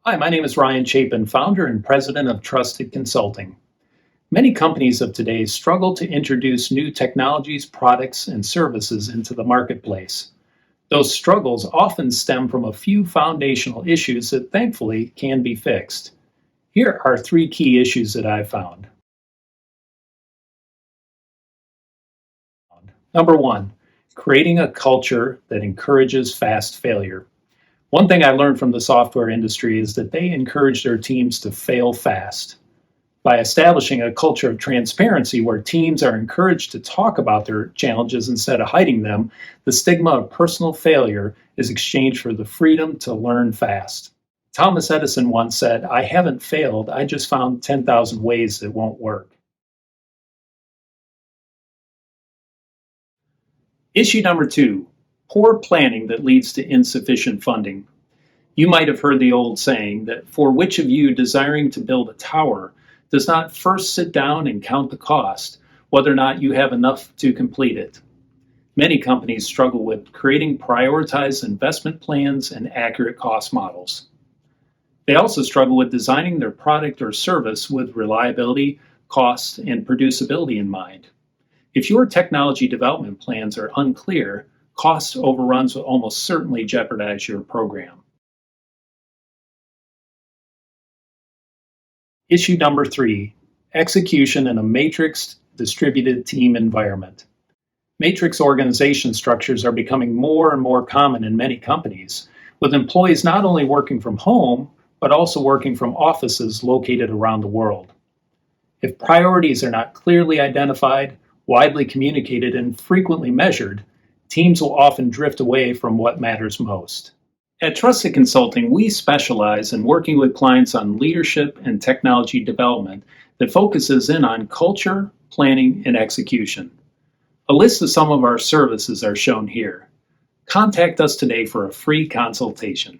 Hi, my name is Ryan Chapin, founder and president of Trusted Consulting. Many companies of today struggle to introduce new technologies, products, and services into the marketplace. Those struggles often stem from a few foundational issues that thankfully can be fixed. Here are three key issues that I've found. Number one, creating a culture that encourages fast failure. One thing I learned from the software industry is that they encourage their teams to fail fast. By establishing a culture of transparency where teams are encouraged to talk about their challenges instead of hiding them, the stigma of personal failure is exchanged for the freedom to learn fast. Thomas Edison once said, "I haven't failed, I just found 10,000 ways that won't work." Issue number two, poor planning that leads to insufficient funding. You might have heard the old saying that for which of you desiring to build a tower does not first sit down and count the cost, whether or not you have enough to complete it. Many companies struggle with creating prioritized investment plans and accurate cost models. They also struggle with designing their product or service with reliability, cost, and producibility in mind. If your technology development plans are unclear, cost overruns will almost certainly jeopardize your program. Issue number three, execution in a matrix distributed team environment. Matrix organization structures are becoming more and more common in many companies, with employees not only working from home, but also working from offices located around the world. If priorities are not clearly identified, widely communicated, and frequently measured, teams will often drift away from what matters most. At Trusted Consulting, we specialize in working with clients on leadership and technology development that focuses in on culture, planning, and execution. A list of some of our services are shown here. Contact us today for a free consultation.